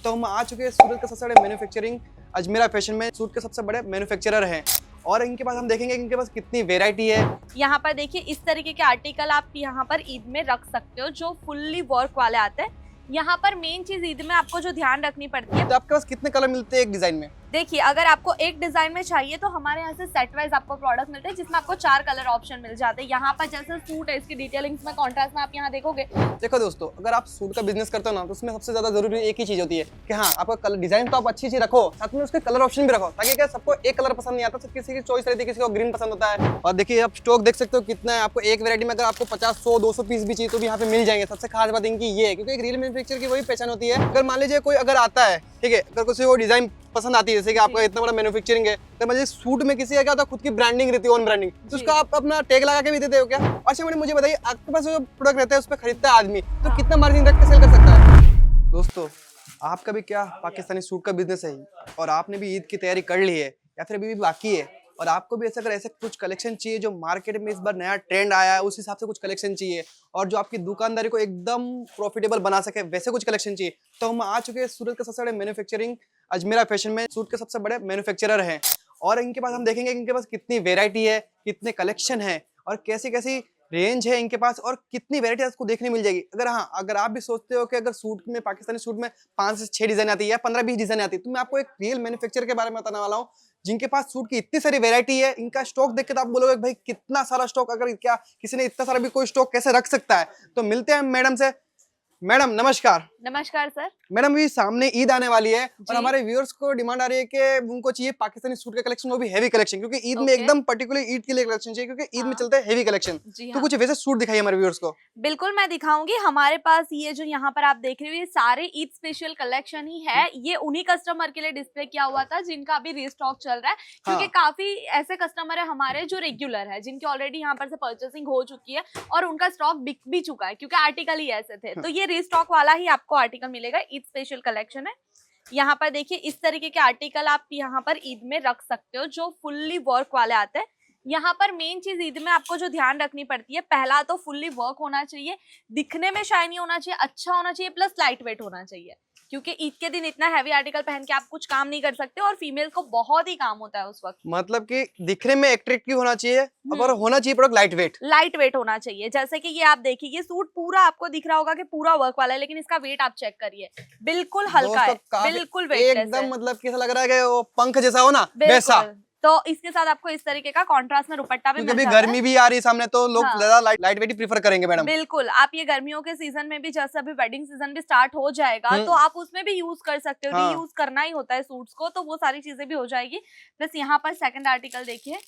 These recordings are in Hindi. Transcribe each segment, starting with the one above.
तो हम आ चुके हैं सूरत के सबसे बड़े मैन्युफैक्चरिंग अजमेरा फैशन में सूट के सबसे बड़े मैन्युफैक्चरर हैं और इनके पास हम देखेंगे कि इनके पास कितनी वेराइटी है। यहाँ पर देखिए इस तरीके के आर्टिकल आप यहाँ पर ईद में रख सकते हो जो फुल्ली वर्क वाले आते हैं। यहाँ पर मेन चीज ईद में आपको जो ध्यान रखनी पड़ती है, तो आपके पास कितने कलर मिलते हैं एक डिजाइन में? देखिए अगर आपको एक डिजाइन में चाहिए तो हमारे यहाँ से सेट वाइज आपको प्रोडक्ट मिलते हैं जिसमें आपको 4 कलर ऑप्शन मिल जाते हैं। यहाँ पर जैसे सूट है इसकी डिटेलिंग्स में कॉन्ट्रास्ट में आप यहाँ देखोगे। देखो दोस्तों, अगर आप सूट का बिजनेस करते हो ना तो उसमें सबसे ज्यादा जरूरी एक ही चीज होती है कि हाँ आपका कलर डिजाइन तो आप अच्छी चीज रखो, साथ में उसके कलर ऑप्शन भी रखो, ताकि क्या सबको एक कलर पसंद नहीं आता, सब किसी की चॉइस रहती है, किसी को ग्रीन पसंद होता है। और देखिए आप स्टॉक देख सकते हो कितना है, आपको एक वैरायटी में अगर आपको 50, 100, 200 पीस भी चाहिए तो भी यहाँ पे मिल जाएंगे। सबसे खास बात इनकी ये है क्योंकि एक रियल मैन्युफैक्चरर की वही पहचान होती है। अगर मान लीजिए कोई अगर आता है, ठीक है, अगर किसी को डिजाइन पसंद आती है, जैसे कि आपका इतना बड़ा मैन्युफैक्चरिंग है, तो मुझे सूट में किसी का क्या होता है खुद की ब्रांडिंग रहती है, ओन ब्रांडिंग, तो उसका आप अपना टैग लगा के भी देते हो क्या? अच्छा मैडम मुझे बताइए, आपके पास जो प्रोडक्ट रहता है उस पर खरीदता है आदमी तो कितना मार्जिन रख के सेल कर सकता है? दोस्तों आपका भी क्या पाकिस्तानी सूट का बिजनेस है और आपने भी ईद की तैयारी कर ली है या फिर अभी भी बाकी है और आपको भी ऐसे कुछ कलेक्शन चाहिए जो मार्केट में इस बार नया ट्रेंड आया है उस हिसाब से कुछ कलेक्शन चाहिए और जो आपकी दुकानदारी को एकदम प्रॉफिटेबल बना सके वैसे कुछ कलेक्शन चाहिए, तो हम आ चुके हैं सूरत के सबसे बड़े मैन्युफैक्चरिंग अजमेरा फैशन में सूट के सबसे बड़े मैन्युफैक्चरर हैं और इनके पास हम देखेंगे कि इनके पास कितनी वेराइटी है, कितने कलेक्शन है और कैसी कैसी रेंज है इनके पास और कितनी वेराइटी आपको देखने मिल जाएगी। अगर आप भी सोचते हो कि अगर सूट में पाकिस्तानी सूट में 5 से 6 डिजाइन आती है या 15-20 डिजाइन आती है, तो मैं आपको एक रियल मैन्युफैक्चरर के बारे में बताने वाला हूँ जिनके पास सूट की इतनी सारी वेराइटी है। इनका स्टॉक देख के तो आप बोलोगे भाई कितना सारा स्टॉक, अगर क्या किसी ने इतना सारा भी कोई स्टॉक कैसे रख सकता है। तो मिलते हैं मैडम से। मैडम नमस्कार। नमस्कार सर। मैडम भी सामने ईद आने वाली है और हमारे व्यूअर्स को डिमांड आ रही है कि उनको चाहिए पाकिस्तानी सूट का कलेक्शन, वो भी हेवी कलेक्शन, क्योंकि ईद में एकदम पर्टिकुलर ईद के लिए कलेक्शन चाहिए क्योंकि ईद में चलता है हेवी कलेक्शन। तो कुछ वैसे सूट दिखाइए हमारे व्यूअर्स को। बिल्कुल मैं दिखाऊंगी। हमारे पास ये जो यहाँ पर आप देख रहे हो ये सारे ईद स्पेशल कलेक्शन ही है। ये उन्हीं कस्टमर के लिए डिस्प्ले किया हुआ था जिनका अभी रीस्टॉक चल रहा है, क्योंकि काफी ऐसे कस्टमर है हमारे जो रेगुलर है, जिनकी ऑलरेडी यहाँ पर से परचेसिंग हो चुकी है और उनका स्टॉक बिक भी चुका है क्योंकि आर्टिकल ही ऐसे थे। तो ये रीस्टॉक वाला ही आपको आर्टिकल मिलेगा, ईद स्पेशल कलेक्शन है। यहाँ पर देखिए इस तरीके के आर्टिकल आप यहाँ पर ईद में रख सकते हो जो फुल्ली वर्क वाले आते हैं। यहाँ पर मेन चीज ईद में आपको जो ध्यान रखनी पड़ती है, पहला तो फुल्ली वर्क होना चाहिए, दिखने में शाइनी होना चाहिए, अच्छा होना चाहिए, प्लस लाइट वेट होना चाहिए, क्योंकि ईद के दिन इतना हैवी आर्टिकल पहन के आप कुछ काम नहीं कर सकते और फीमेल को बहुत ही काम होता है उस वक्त। मतलब कि दिखने में अट्रैक्टिव होना चाहिए और होना चाहिए प्रोडक्ट लाइट वेट होना चाहिए। जैसे कि ये आप देखिए ये सूट पूरा आपको दिख रहा होगा कि पूरा वर्क वाला है, लेकिन इसका वेट आप चेक करिए, बिल्कुल हल्का है, बिल्कुल वेटलेस है, एकदम मतलब कैसा लग रहा है कि वो पंख जैसा हो ना वैसा। तो इसके साथ आपको इस तरीके का कॉन्ट्रास्ट में दुपट्टा भी मिल जाता है। गर्मी भी आ रही है सामने तो लोग ज्यादा लाइट वेट ही प्रीफर करेंगे मैडम। बिल्कुल, आप ये गर्मियों के सीजन में भी, जैसे अभी वेडिंग सीजन भी स्टार्ट हो जाएगा तो आप उसमें भी यूज कर सकते हो, रीयूज करना ही होता है सूट्स को, तो वो सारी चीजें भी हो जाएगी। प्लस यहाँ पर सेकंड आर्टिकल देखिए,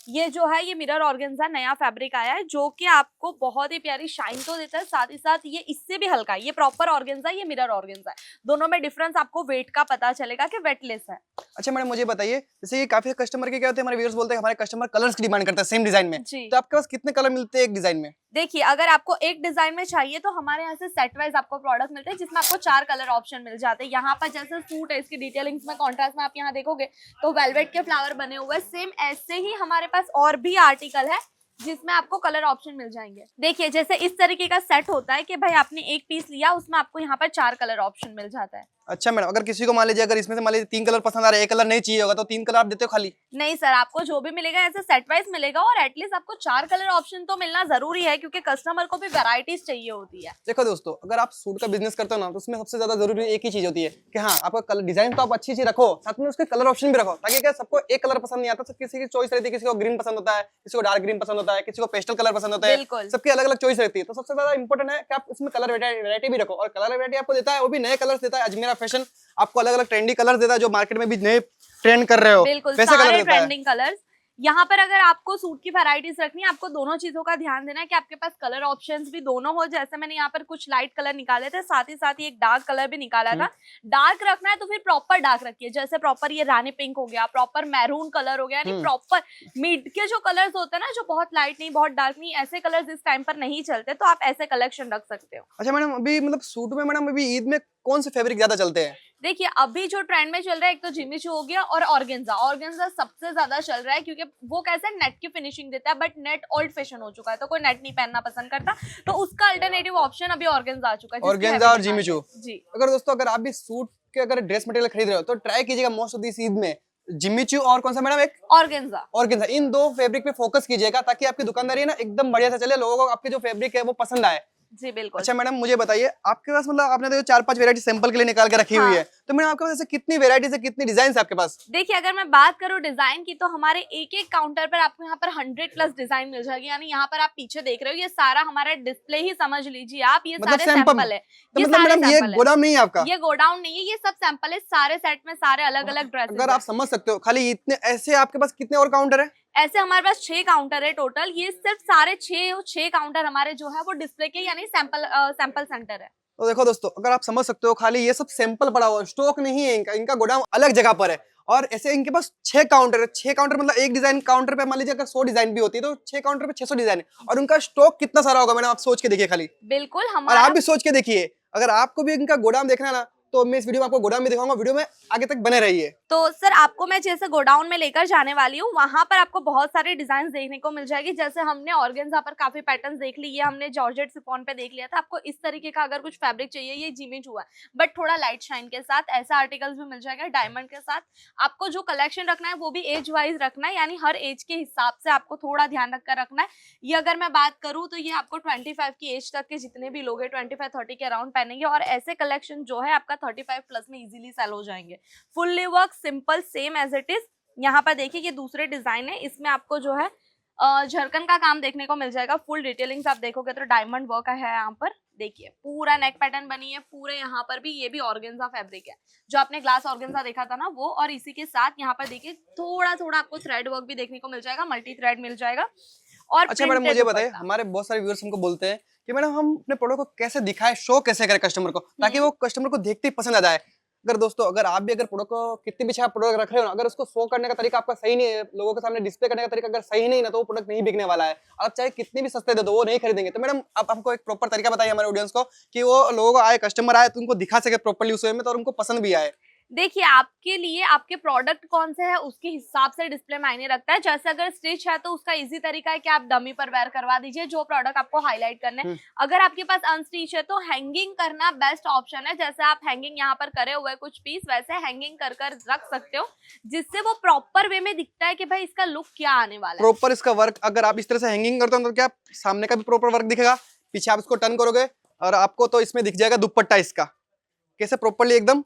ये जो है ये मिरर ऑर्गेन्जा नया फैब्रिक आया है जो कि आपको बहुत ही प्यारी शाइन तो देता है, साथ ही साथ ये इससे भी हल्का है। ये प्रॉपर ऑर्गेन्जा, ये मिरर ऑर्गेन्जा है, दोनों में डिफरेंस आपको वेट का पता चलेगा कि वेटलेस है। अच्छा मैडम मुझे बताइए, जैसे ये काफी कस्टमर के क्या होते हैं, हमारे व्यूअर्स बोलते हैं हमारे कस्टमर कलर्स की डिमांड करते हैं सेम डिजाइन में, तो आपके पास कितने कलर मिलते हैं एक डिजाइन में? देखिए अगर आपको एक डिजाइन में चाहिए तो हमारे यहाँ से सेट वाइज आपको प्रोडक्ट मिलते हैं जिसमें आपको 4 कलर ऑप्शन मिल जाते हैं। यहाँ पर जैसे सूट है इसकी डिटेलिंग्स में कॉन्ट्रास्ट में आप यहाँ देखोगे तो वेलवेट के फ्लावर बने हुए हैं, सेम ऐसे ही हमारे पास और भी आर्टिकल है जिसमें आपको कलर ऑप्शन मिल जाएंगे। देखिए जैसे इस तरीके का सेट होता है कि भाई आपने एक पीस लिया, उसमें आपको यहाँ पर 4 कलर ऑप्शन मिल जाता है। अच्छा मैडम, अगर किसी को मान लीजिए अगर इसमें से मान लीजिए 3 कलर पसंद आ रहा है, एक कलर नहीं चाहिए होगा तो 3 कलर आप देते हो खाली? नहीं सर, आपको जो भी मिलेगा ऐसे सेट वाइज मिलेगा और एटलीस्ट आपको 4 कलर ऑप्शन तो मिलना जरूरी है क्योंकि कस्टमर को भी वैरायटीज चाहिए होती है। देखो दोस्तों, अगर आप सूट का बिजनेस करते हो ना तो उसमें सबसे ज्यादा जरूरी एक ही चीज होती है कि हाँ आपका कलर डिजाइन तो आप अच्छी चीज रखो, साथ में उसके कलर ऑप्शन भी रखो, ताकि क्या सबको एक कलर पसंद नहीं आता, सब किसी की चॉइस रहती है, किसी को ग्रीन पसंद होता है, किसी को डार्क ग्रीन पसंद होता है, किसी को पेस्टल कलर पसंद होता है, सबकी अलग अलग चॉइस रहती है। तो सबसे ज्यादा इंपॉर्टेंट है कि आप इसमें कलर वैरायटी भी रखो और कलर वैरायटी आपको देता है वो भी नए कलर देता है अजमेरा फैशन, आपको अलग अलग ट्रेंडी कलर्स देता है जो मार्केट में भी नए ट्रेंड कर रहे हो, वैसे कलर ट्रेंडिंग कलर्स। यहाँ पर अगर आपको सूट की वैरायटीज रखनी है, आपको दोनों चीजों का ध्यान देना है कि आपके पास कलर ऑप्शंस भी दोनों हो। जैसे मैंने यहाँ पर कुछ लाइट कलर निकाले थे, साथ ही एक डार्क कलर भी निकाला था। डार्क रखना है तो फिर प्रॉपर डार्क रखिए, जैसे प्रॉपर ये रानी पिंक हो गया, प्रॉपर मैरून कलर हो गया, यानी प्रॉपर मिड के जो कलर्स होते हैं ना, जो बहुत लाइट नहीं बहुत डार्क नहीं, ऐसे कलर्स इस टाइम पर नहीं चलते, तो आप ऐसे कलेक्शन रख सकते हो। अच्छा मैडम, अभी मतलब सूट में मैडम अभी ईद में कौन से फैब्रिक ज्यादा चलते हैं? देखिए अभी जो ट्रेंड में चल रहा है एक तो जिमी चू हो गया और ऑर्गेन्जा सबसे ज्यादा चल रहा है क्योंकि वो कैसे नेट की फिनिशिंग देता है, बट नेट ओल्ड फैशन हो चुका है तो कोई नेट नहीं पहनना पसंद करता, तो उसका अल्टरनेटिव ऑप्शन अभी ऑर्गेन्जा आ चुका है, ऑर्गेन्जा और जिमी चू जी। अगर दोस्तों अगर आप भी सूट के अगर ड्रेस मटेरियल खरीद रहे हो तो ट्राई कीजिएगा मोस्ट ऑफ दिस ईद में जिम्मी चू और कौन सा मैडम एक ऑर्गेन्जा। ऑर्गेन्जा, इन दो फैब्रिक पे फोकस कीजिएगा ताकि आपकी दुकानदारी है ना एकदम बढ़िया से चले, लोगों को आपके जो फैब्रिक है वो पसंद आए। जी बिल्कुल। अच्छा मैडम मुझे बताइए, आपके पास मतलब आपने तो 4-5 वैरायटी सैंपल के लिए निकाल के रखी हुई है, तो मैडम आपके पास ऐसे कितनी वैरायटीज है, कितनी डिजाइन है आपके पास? देखिए अगर मैं बात करूं डिजाइन की तो हमारे एक एक काउंटर पर आपको यहाँ पर 100+ डिजाइन मिल जाएगी। यानी यहाँ पर आप पीछे देख रहे हो ये सारा हमारा डिस्प्ले ही समझ लीजिए आप, ये मतलब सारे सैंपल है। तो ये मतलब सारे मैडम ये सैंपल है, गोदाम नहीं है आपका? ये गोडाउन नहीं है, ये सब सैंपल है, सारे सेट में सारे अलग अलग ड्रेसेस। अगर आप समझ सकते हो खाली इतने ऐसे आपके पास कितने और काउंटर है? ऐसे हमारे पास 6 काउंटर है टोटल। ये सिर्फ सारे 6 काउंटर हमारे जो है वो डिस्प्ले के यानी सैंपल सेंटर है। तो देखो दोस्तों, अगर आप समझ सकते हो खाली ये सब सैंपल पड़ा हुआ है, स्टॉक नहीं है इनका, इनका गोदाम अलग जगह पर है। और ऐसे इनके पास 6 काउंटर है, 6 काउंटर मतलब एक डिजाइन काउंटर पे मान लीजिए अगर 100 डिजाइन भी होती है तो 6 काउंटर पे 600 डिजाइन है। और उनका स्टॉक कितना सारा होगा मैडम, आप सोच के देखिए खाली। बिल्कुल और हमारा आप भी सोच के देखिए, अगर आपको भी इनका गोदाम देखना है ना तो मैं इस वीडियो में आपको गोदाम भी दिखाऊंगा, वीडियो में आगे तक बने रहिए। तो सर आपको मैं जैसे गोडाउन में लेकर जाने वाली हूँ, वहां पर आपको बहुत सारे डिजाइन देखने को मिल जाएगी। जैसे हमने ऑर्गेन्जा पर काफी पैटर्न्स देख लिए, हमने जॉर्जेट शिफॉन पे देख लिया था। आपको इस तरीके का अगर कुछ फैब्रिक चाहिए, ये जिमी चू है बट थोड़ा लाइट शाइन के साथ, ऐसा आर्टिकल्स भी मिल जाएगा डायमंड के साथ। आपको जो कलेक्शन रखना है वो भी एज वाइज रखना है, यानी हर एज के हिसाब से आपको थोड़ा ध्यान रखकर रखना है। ये अगर मैं बात करूँ तो ये आपको 25 की एज तक के जितने भी लोग हैं 25-30 के अराउंड पहनेंगे। और ऐसे कलेक्शन जो है आपका 35+ में इजीली सेल हो जाएंगे। Fully work simple same as it is. यहाँ पर देखिए ये दूसरे डिजाइन है, इसमें आपको जो है झरकन का काम देखने को मिल जाएगा। फुल डिटेलिंग्स आप देखोगे तो डायमंड वर्क है यहाँ पर। देखिए पूरा नेक पैटर्न बनी है, पूरे यहाँ पर भी ये भी ऑर्गेन्जा फैब्रिक है, जो आपने ग्लास ऑर्गेन्जा देखा था ना वो। और इसी के साथ यहाँ पर देखिए थोड़ा थोड़ा आपको थ्रेड वर्क भी देखने को मिल जाएगा, मल्टी थ्रेड मिल जाएगा। और अच्छा मैडम मुझे बताइए, हमारे बहुत सारे व्यूअर्स हमको बोलते हैं कि मैडम हम अपने प्रोडक्ट को कैसे दिखाएं, शो कैसे करें कस्टमर को ताकि वो कस्टमर को देखते ही पसंद आ जाए। अगर दोस्तों अगर आप भी अगर प्रोडक्ट को कितने भी अच्छा प्रोडक्ट रख रहे हो ना, अगर उसको शो करने का तरीका आपका सही नहीं है, लोगों के सामने डिस्प्ले करने का तरीका अगर सही नहीं ना, तो वो प्रोडक्ट नहीं बिकने वाला है। आप चाहे कितने भी सस्ते दे दो वो नहीं खरीदेंगे। तो मैडम आप हमको एक प्रॉपर तरीका बताइए हमारे ऑडियंस को कि वो लोगों को आए, कस्टमर आए तो उनको दिखा सके प्रॉपर्ली उस वे में, तो उनको पसंद भी आए। देखिए आपके लिए आपके प्रोडक्ट कौन से है उसके हिसाब से डिस्प्ले मायने रखता है। जैसे अगर स्टिच है तो उसका इजी तरीका है कि आप डमी पर वेयर करवा दीजिए जो प्रोडक्ट आपको हाईलाइट करने हैं। अगर आपके पास अनस्टिच है तो हैंगिंग करना बेस्ट ऑप्शन है। जैसे आप हैंगिंग यहाँ पर करे हुए कुछ पीस वैसे हैंगिंग कर कर रख सकते हो, जिससे वो प्रॉपर वे में दिखता है कि भाई इसका लुक क्या आने वाला है। प्रॉपर इसका वर्क अगर आप इस तरह से हैंगिंग करते हो तो क्या सामने का भी प्रॉपर वर्क दिखेगा, पीछे आप इसको टर्न करोगे और आपको तो इसमें दिख जाएगा दुपट्टा इसका कैसे प्रॉपर्ली एकदम,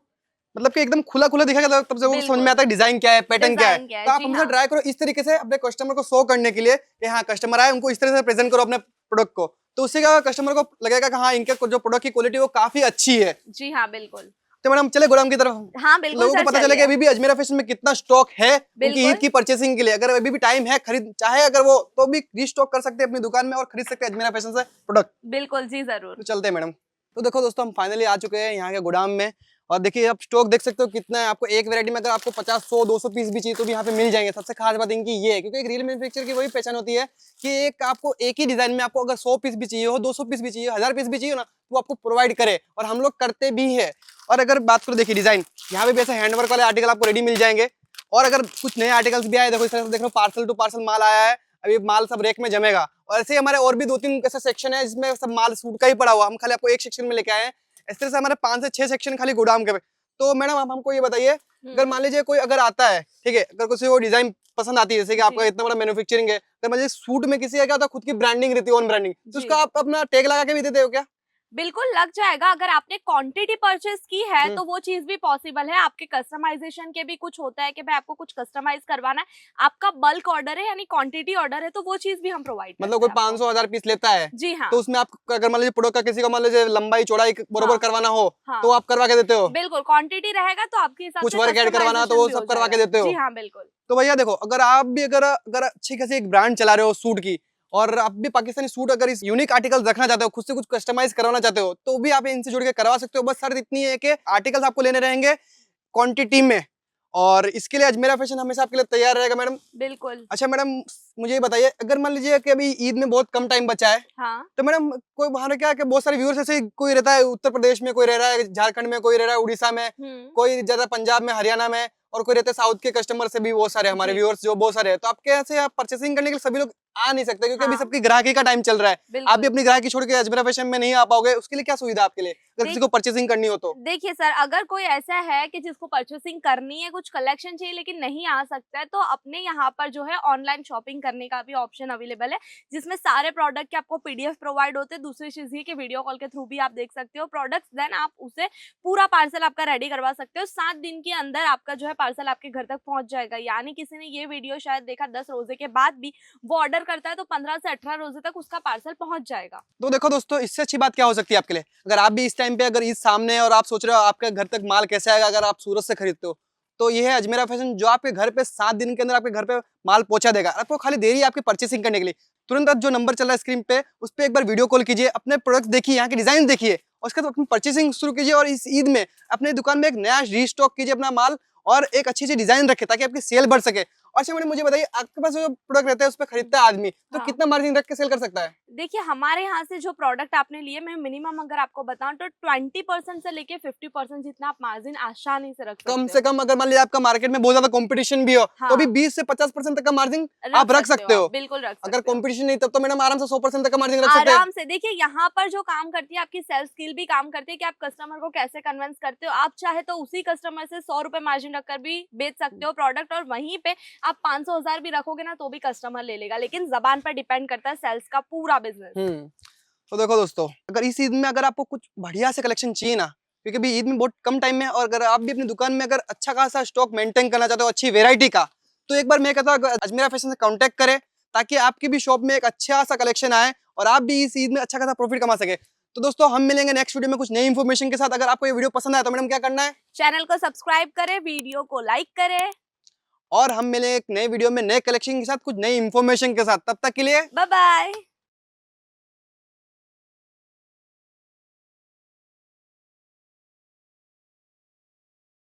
मतलब कि एकदम खुला खुला दिखेगा, तब से वो समझ में आता है डिजाइन क्या है, पैटर्न क्या है। तो आप हमसे ट्राई करो इस तरीके से अपने कस्टमर को शो करने के लिए कि हाँ कस्टमर आए, उनको इस तरह से प्रेजेंट करो अपने प्रोडक्ट को, तो उससे क्या कस्टमर को लगेगा कि हाँ इनके जो प्रोडक्ट की क्वालिटी वो काफी अच्छी है। जी हाँ बिल्कुल। तो मैडम चले गोदाम की तरफ। हाँ बिल्कुल, लोगों को पता चले कि अभी भी अजमेरा फैशन में कितना स्टॉक है उनकी ईद की परचेसिंग के लिए। अगर अभी भी टाइम है खरीद चाहे अगर वो तो भी रीस्टॉक कर सकते हैं अपनी दुकान में और खरीद सकते हैं अजमेरा फैशन से प्रोडक्ट। बिल्कुल जी जरूर। तो चलते हैं मैडम। तो देखो दोस्तों हम फाइनली आ चुके हैं यहाँ के गोदाम में और देखिए आप स्टॉक देख सकते हो कितना है। आपको एक वैरायटी में अगर आपको 50, 100, 200 पीस भी चाहिए तो भी यहाँ पे मिल जाएंगे। सबसे खास बात इनकी ये है क्योंकि एक रियल मैन्युफैक्चर की वही पहचान होती है कि एक आपको एक ही डिजाइन में आपको अगर 100 पीस भी चाहिए हो, 200 पीस भी चाहिए, 1000 पीस भी चाहिए ना, तो आपको प्रोवाइड करे और हम लोग करते भी है। और अगर बात करो देखिए डिजाइन, यहाँ पे भी ऐसे हैंडवर्क वाले आर्टिकल आपको रेडी मिल जाएंगे। और अगर कुछ नए आर्टिकल्स भी आए, देखो इस तरह से देख लो पार्सल टू पार्सल माल आया है, अभी माल सब रेक में जमेगा। और ऐसे हमारे और भी 2-3 ऐसे सेक्शन है जिसमें सब माल सूट का ही पड़ा हुआ, हम खाली आपको एक सेक्शन में लेके आए हैं। इस तरह से हमारे 5 से 6 सेक्शन खाली गोदाम के। तो मैडम आप हमको ये बताइए, अगर मान लीजिए कोई अगर आता है, ठीक है, अगर किसी को डिजाइन पसंद आती है, जैसे कि आपका इतना बड़ा मैन्युफैक्चरिंग है, अगर मान लीजिए सूट में किसी का क्या होता है खुद की ब्रांडिंग रहती है, ओन ब्रांडिंग, तो उसका आप अपना टैग लगा के भी देते हो क्या? बिल्कुल लग जाएगा। अगर आपने क्वांटिटी परचेस की है तो वो चीज भी पॉसिबल है। आपके कस्टमाइजेशन के भी कुछ होता है कि भाई आपको कुछ कस्टमाइज करवाना है, आपका बल्क ऑर्डर है यानी क्वांटिटी ऑर्डर है, तो वो चीज भी हम प्रोवाइड करते हैं। मतलब कोई 500-1000 पीस लेता है, जी हाँ, तो उसमें आप अगर मान लीजिए प्रोडक्ट का किसी को मान लीजिए लंबाई चौड़ाई बरोबर करवाना हो, तो आप करवा के देते हो? बिल्कुल, क्वांटिटी रहेगा तो आपके हिसाब से कुछ वर्क ऐड करवाना हो तो वो सब करवा के देते हो? जी हाँ बिल्कुल। तो भैया देखो, अगर आप भी अगर अच्छी खासी एक ब्रांड चला रहे हो सूट की और आप भी पाकिस्तानी सूट अगर इस यूनिक आर्टिकल रखना चाहते हो, खुद से कुछ कस्टमाइज करवाना चाहते हो, तो भी आप इनसे जुड़ के करवा सकते हो। बस शर्त इतनी है कि आर्टिकल्स आपको लेने रहेंगे क्वांटिटी में, और इसके लिए अजमेरा फैशन हमेशा आपके लिए तैयार रहेगा मैडम। बिल्कुल। अच्छा मैडम मुझे ये बताइए, अगर मान लीजिए कि अभी ईद में बहुत कम टाइम बचा है, हाँ, तो मैडम कोई वहाँ क्या कि बहुत सारे व्यूअर्स ऐसे कोई रहता है उत्तर प्रदेश में, कोई रह रहा है झारखंड में, कोई रह रहा है उड़ीसा में, कोई ज्यादा पंजाब में, हरियाणा में, और कोई रहते हैं साउथ के कस्टमर से भी बहुत सारे हमारे व्यूअर्स जो बहुत सारे हैं। तो आपके यहाँ से आप परचेसिंग करने के लिए सभी लोग आ नहीं सकते क्योंकि अभी हाँ। सबकी ग्राहकी का टाइम चल रहा है। आप बिल्कुल। भी अपनी ग्राहकी छोड़ के अजमेरा फैशन में नहीं आ पाओगे, उसके लिए क्या सुविधा आपके लिए अगर किसी को परचेसिंग करनी हो तो? देखिए सर, अगर कोई ऐसा है कि जिसको परचेसिंग करनी है, कुछ कलेक्शन चाहिए लेकिन नहीं आ सकता है, तो अपने यहाँ पर जो है ऑनलाइन शॉपिंग करने का भी ऑप्शन अवेलेबल है, जिसमें सारे प्रोडक्ट के आपको पीडीएफ प्रोवाइड होते हैं। दूसरी चीज़ ये कि वीडियो कॉल के थ्रू भी आप देख सकते हो प्रोडक्ट्स, देन आप उसे पूरा पार्सल आपका रेडी करवा सकते हो। 7 दिन के अंदर आपका जो है पार्सल आपके घर तक पहुँच जाएगा। यानी किसी ने ये वीडियो शायद देखा 10 रोज़े के बाद भी, वो ऑर्डर करता है तो 15 से 18 रोज़े तक उसका पार्सल पहुँच जाएगा। तो देखो दोस्तों, इससे अच्छी बात क्या हो सकती है आपके लिए? अगर आप भी इस टाइम पे अगर ईद सामने है और आप सोच रहे हो आपके घर तक माल कैसे आएगा अगर आप सूरत से खरीदते हो, तो ये है अजमेरा फैशन जो आपके घर पे 7 दिन के अंदर आपके घर पे माल पहुंचा देगा। आपको खाली देरी है आपकी परचेसिंग करने के लिए। तुरंत आप जो नंबर चल रहा है स्क्रीन पे, उस पर एक बार वीडियो कॉल कीजिए, अपने प्रोडक्ट्स देखिए, यहाँ के डिजाइन देखिए और उसके बाद अपनी परचेसिंग शुरू कीजिए। और इस ईद में अपने दुकान में एक नया रीस्टॉक कीजिए अपना माल और एक अच्छी डिजाइन रखे ताकि आपकी सेल बढ़ सके। अच्छा मैडम, मुझे बताइए, आपके पास जो प्रोडक्ट रहता है उस पर खरीदता है आदमी, तो हाँ। कितना मार्जिन रख के सेल कर सकता है? देखिए, हमारे यहाँ से जो प्रोडक्ट आपने लिए, मैं मिनिमम अगर आपको बताऊँ तो 20% से लेके 50% जितना आप मार्जिन आसानी से रख सकते कम हो। से कम अगर मान लीजिए आपका मार्केट में बहुत ज्यादा कंपटीशन भी हो, तो भी हाँ। 20 से 50% तक का मार्जिन आप रख सकते हो। बिल्कुल रख सकते अगर हो। कंपटीशन नहीं तब तो मैडम आराम से 100% तक का मार्जिन रख सकते हैं। आराम से। देखिए, यहाँ पर जो काम करती है आपकी सेल्स स्किल भी काम करती है कि आप कस्टमर को कैसे कन्विंस करते हो। आप चाहे तो उसी कस्टमर से 100 रुपए मार्जिन रखकर भी बेच सकते हो प्रोडक्ट, और वहीं पे आप 500 1000 भी रखोगे ना तो भी कस्टमर ले लेगा। लेकिन जबान पर डिपेंड करता है सेल्स का पूरा बिजनेस। तो देखो दोस्तों, अगर इस ईद में अगर आपको कुछ बढ़िया से कलेक्शन चाहिए ना, क्योंकि अभी ईद में बहुत कम टाइम में है और अगर आप भी अपनी दुकान में अगर अच्छा खासा स्टॉक मेंटेन करना चाहते हो अच्छी वेरायटी का, तो एक बार मैं कहता हूँ अजमेरा फैशन से कांटेक्ट करें ताकि आपकी भी शॉप में एक अच्छा सा कलेक्शन आए और आप भी इस ईद में अच्छा खासा प्रॉफिट कमा सके। तो दोस्तों, हम मिलेंगे नेक्स्ट वीडियो में कुछ नई इन्फॉर्मेशन के साथ। अगर आपको ये वीडियो पसंद आया तो मैडम क्या करना है? चैनल को सब्सक्राइब करें, वीडियो को लाइक करें। और हम मिलेंगे एक नए वीडियो में नए कलेक्शन के साथ, कुछ नई इन्फॉर्मेशन के साथ। तब तक के लिए बाय बाय।